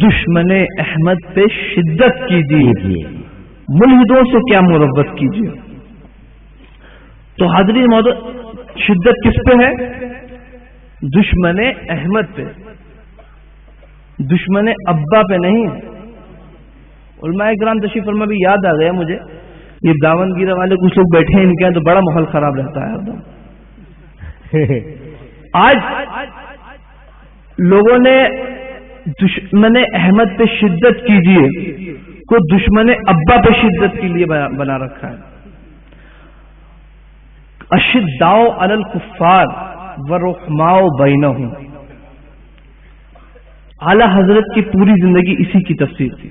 دشمن احمد پہ شدت کیجیے، ملحدوں سے کیا مروت کیجیے. تو حاضرین محترم، شدت کس پہ ہے؟ دشمن احمد پہ، دشمن ابا پہ نہیں. علماء کرام تشریف فرما، بھی یاد آ گیا مجھے، یہ داون گیرہ والے کچھ لوگ بیٹھے ہیں ان کے تو بڑا ماحول خراب رہتا ہے. آج لوگوں نے دشمن احمد پہ شدت کیجیے کو دشمن ابا پہ شدت کے لیے بنا رکھا ہے. اشداء علی الکفار ورحماء بینہم، اعلی حضرت کی پوری زندگی اسی کی تفسیر تھی.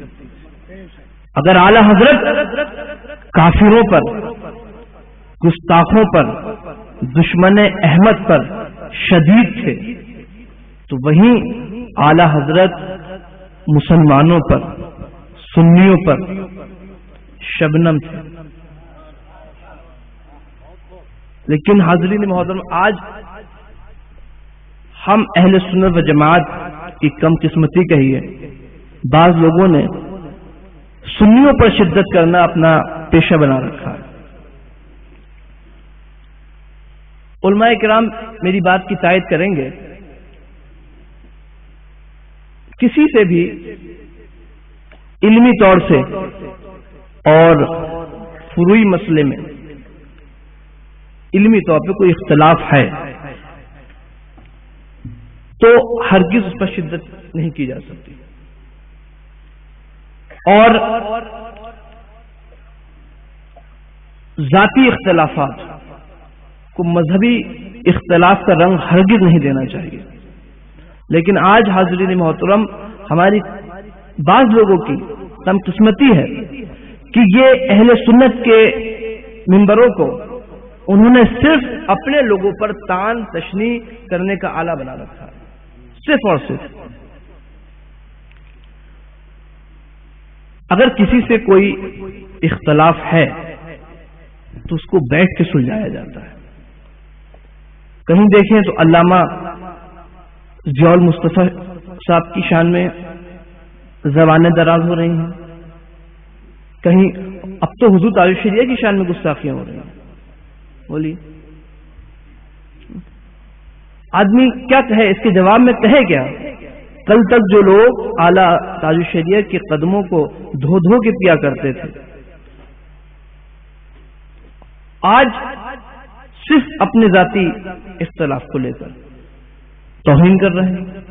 اگر اعلی حضرت کافروں پر، گستاخوں پر، دشمن احمد پر شدید تھے تو وہیں اعلی حضرت مسلمانوں پر، سنیوں پر شبنم تھے. لیکن حاضرین محترم، آج ہم اہل سنت و جماعت کی کم قسمتی کہی ہے، بعض لوگوں نے سنیوں پر شدت کرنا اپنا پیشہ بنا رکھا ہے. علماء کرام میری بات کی تائید کریں گے، کسی سے بھی علمی طور سے اور فروعی مسئلے میں علمی طور پہ کوئی اختلاف ہے تو ہرگز اس پر شدت نہیں کی جا سکتی. اور ذاتی اختلافات کو مذہبی اختلاف کا رنگ ہرگز نہیں دینا چاہیے. لیکن آج حاضرین محترم، ہماری بعض لوگوں کی کم قسمتی ہے کہ یہ اہل سنت کے ممبروں کو انہوں نے صرف اپنے لوگوں پر تان تشنیع کرنے کا آلہ بنا رکھا ہے، صرف اور صرف. اگر کسی سے کوئی اختلاف ہے تو اس کو بیٹھ کے سلجھایا جاتا ہے. کہیں دیکھیں تو علامہ ضیاء المصطفیٰ صاحب کی شان میں زبانیں دراز ہو رہی ہیں، کہیں اب تو حضور تاج الشریعہ کی شان میں گستاخیاں ہو رہی ہیں. بولیے آدمی کیا کہے؟ اس کے جواب میں کہے کیا؟ کل تک جو لوگ اعلیٰ تاج الشریعہ کے قدموں کو دھو دھو کے پیا کرتے تھے، آج صرف اپنے ذاتی اختلاف کو لے کر توہین کر رہے ہیں.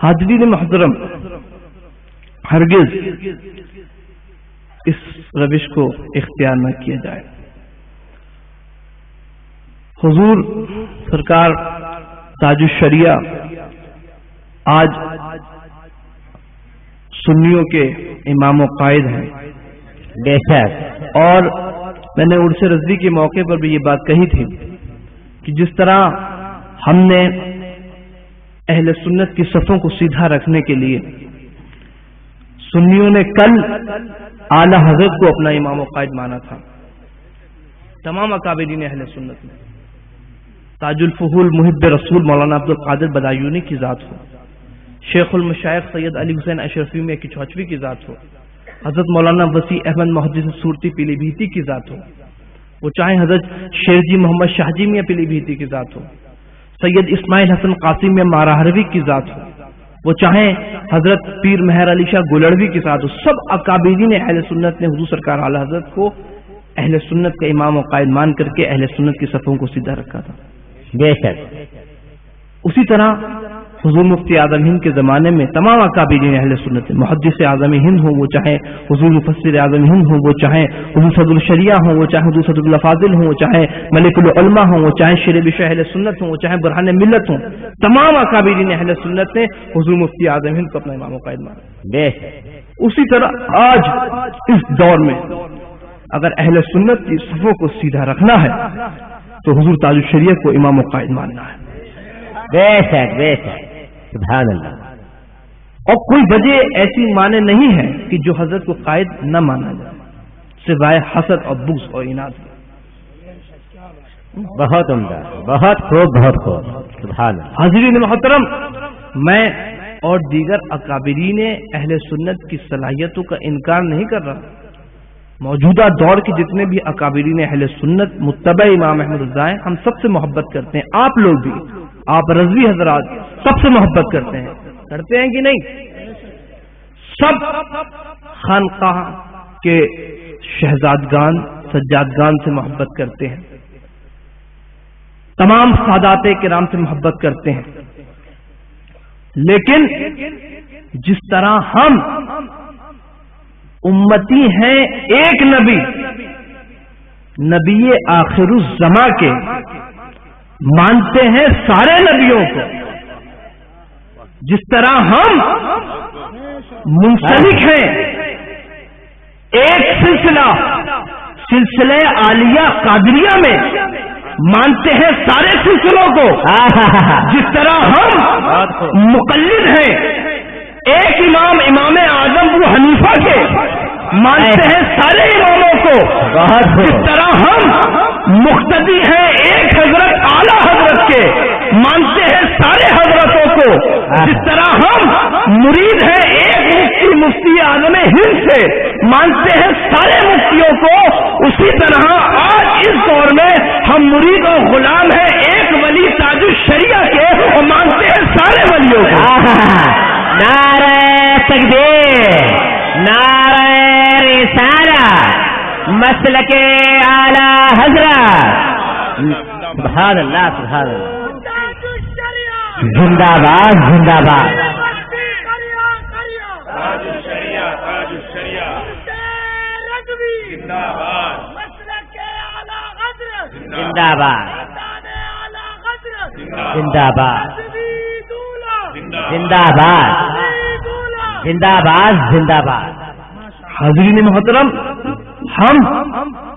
حاضرین محترم، ہرگز اس روش کو اختیار نہ کیا جائے. حضور سرکار تاج الشریعہ آج سنیوں کے امام و قائد ہیں. بے شک. اور میں نے عرس رضوی کے موقع پر بھی یہ بات کہی تھی کہ جس طرح ہم نے اہل سنت کی صفوں کو سیدھا رکھنے کے لیے سنیوں نے کل اعلی حضرت کو اپنا امام و قائد مانا تھا، تمام اکابرین اہل سنت میں، تاج الفحول محب رسول مولانا عبد القادر بدایونی کی ذات ہو، شیخ المشائخ سید علی حسین اشرفی میں کی چوچوی کی ذات ہو، حضرت مولانا وسیع احمد محدث صورتی پیلی بھیتی کی ذات ہو، وہ چاہے حضرت شیر جی محمد شاہ جی میں پیلی بھیتی کی ذات ہو، سید اسماعیل حسن قاسم میں ماراہروی کی ذات ہو، وہ چاہے حضرت پیر مہر علی شاہ گولڑوی کے ساتھ ہو، سب اکابرین اہل سنت نے حضور سرکار اعلی حضرت کو اہل سنت کا امام و قائد مان کر کے اہل سنت کی صفوں کو سیدھا رکھا تھا. بے شک. اسی طرح حضور مفتی اعظم ہند کے زمانے میں تمام اکابرین اہل سنت، محدث اعظم ہند ہوں، وہ چاہے حضور مفسر اعظم ہند ہوں، وہ چاہے حضور صدر الشریعہ ہوں، وہ چاہے حضور صدر الفاضل ہوں، وہ چاہے ملک العلماء ہوں، وہ چاہے شیر بشر اہل سنت ہوں، وہ چاہے برہان ملت ہوں، تمام اکابرین اہل سنت نے حضور مفتی اعظم ہند کو اپنا امام و قائد مانا. بے شک. اسی طرح آج اس دور میں اگر اہل سنت کی صفوں کو سیدھا رکھنا ہے تو حضور تاج الشریعہ کو امام و قائد ماننا ہے. بے شک. بے شک. سبحان اللہ. اور کوئی وجہ ایسی معنی نہیں ہے کہ جو حضرت کو قائد نہ مانا جائے سوائے حسد اور بغض اور اناد. بہت عمدہ، بہت خوب، بہت خوب، سبحان اللہ۔ حاضرین محترم، میں اور دیگر اکابرین اہل سنت کی صلاحیتوں کا انکار نہیں کر رہا۔ موجودہ دور کے جتنے بھی اکابرین اہل سنت متبع امام احمد رضا ہیں، ہم سب سے محبت کرتے ہیں۔ آپ لوگ بھی، آپ رضوی حضرات سب سے محبت کرتے ہیں کہ نہیں؟ سب خانقاہ کے شہزادگان سجادگان سے محبت کرتے ہیں، تمام سادات کرام سے محبت کرتے ہیں، لیکن جس طرح ہم امتی ہیں ایک نبی آخر الزماں کے، مانتے ہیں سارے نبیوں کو، جس طرح ہم منسلک ہیں ایک سلسلہ عالیہ قادریہ میں، مانتے ہیں سارے سلسلوں کو، جس طرح ہم مقلد ہیں ایک امام اعظم ابو حنیفہ کے، مانتے ہیں سارے اماموں کو، جس طرح ہم مقتدی ہیں ایک حضرت اعلی حضرت کے، مانتے ہیں سارے حضرتوں کو، جس طرح ہم مرید ہیں ایک مفتی اعظم ہند سے، مانتے ہیں سارے مفتیوں کو، اسی طرح آج اس دور میں ہم مرید اور غلام ہیں ایک ولی تاج الشریعہ کے، اور مانتے ہیں سارے ولیوں کو۔ نعرہ تکبیر، نعرہ رسالہ، مسلک اعلی حضرت، سبحان اللہ، سبحان اللہ، زندہ باد، زندہ باد، زندہ باد، زندہ باد، زندہ باد، زندہ باد، زندہ باد۔ حاضرین محترم، ہم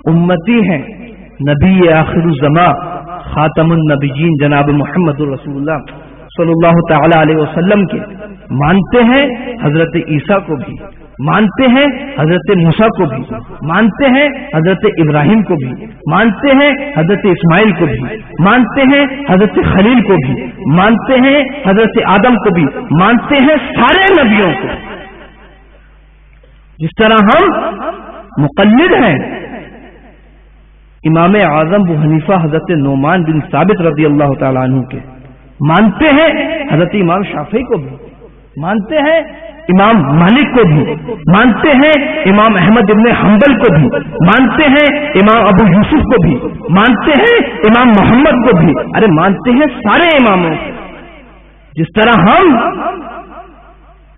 امتی ہیں نبی آخر الزماں خاتم النبیین جناب محمد رسول اللہ صلی اللہ تعالی علیہ وسلم کے، مانتے ہیں حضرت عیسیٰ کو بھی، مانتے ہیں حضرت موسیٰ کو بھی، مانتے ہیں حضرت ابراہیم کو بھی، مانتے ہیں حضرت اسماعیل کو بھی، مانتے ہیں حضرت خلیل کو بھی، مانتے ہیں حضرت آدم کو بھی، مانتے ہیں سارے نبیوں کو، جس طرح ہم مقلد ہیں امام اعظم ابو حنیفہ حضرت نعمان بن ثابت رضی اللہ تعالیٰ عنہ کے، مانتے ہیں حضرت امام شافعی کو بھی، مانتے ہیں امام مالک کو بھی، مانتے ہیں امام احمد ابن حنبل کو بھی، مانتے ہیں امام ابو یوسف کو بھی، مانتے ہیں امام محمد کو بھی، ارے مانتے ہیں سارے اماموں کو، جس طرح ہم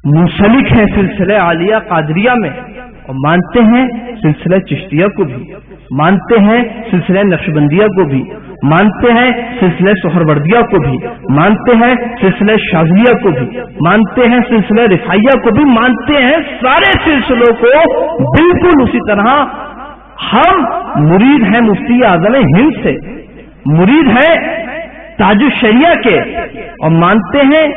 منسلک ہیں سلسلہ عالیہ قادریہ میں، اور مانتے ہیں سلسلہ چشتیہ کو بھی، مانتے ہیں سلسلہ نقشبندیہ کو بھی، مانتے ہیں سلسلہ سہروردیہ کو بھی، مانتے ہیں سلسلہ شاذلیہ کو بھی، مانتے ہیں سلسلہ رفاعیہ کو بھی، مانتے ہیں سارے سلسلوں کو بالکل اسی طرح۔ ہم مرید ہیں مفتی اعظم ہند سے، مرید ہیں تاج الشریعہ کے، اور مانتے ہیں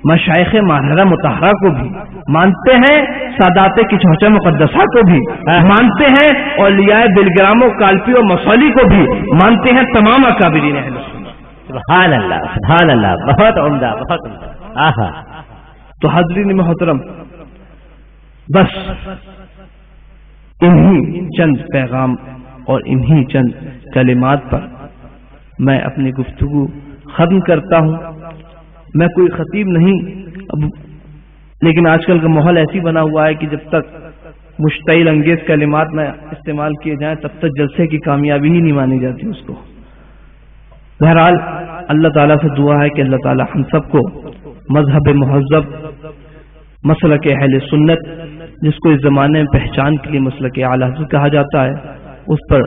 مشائخ ماہرہ مطہرہ کو بھی، مانتے ہیں سادات کی چوچہ مقدسہ کو بھی، مانتے ہیں اولیاء بلگرام و کالپی و مسولی کو بھی، مانتے ہیں تمام اکابرین اہل سنت۔ سبحان اللہ، سبحان اللہ، بہت عمدہ، بہت عمدہ۔ آہا، تو حاضرین محترم، بس انہی چند پیغام اور انہی چند کلمات پر میں اپنی گفتگو ختم کرتا ہوں۔ میں کوئی خطیب نہیں، لیکن آج کل کا ماحول ایسی بنا ہوا ہے کہ جب تک مشتعل انگیز کلمات میں استعمال کیے جائیں تب تک جلسے کی کامیابی ہی نہیں مانی جاتی اس کو۔ بہرحال اللہ تعالیٰ سے دعا ہے کہ اللہ تعالیٰ ہم سب کو مذہب مہذب، مسلک اہل سنت، جس کو اس زمانے میں پہچان کے لیے مسلک اعلی حضرت کہا جاتا ہے، اس پر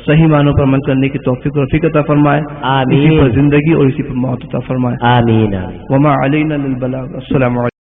صحیح معنوں پر عمل کرنے کی توفیق و رفیق عطا فرمائے، آمین، اسی پر زندگی اور اسی پر موت عطا فرمائے، آمین، وما علینا للبلاغ۔ السلام علیکم۔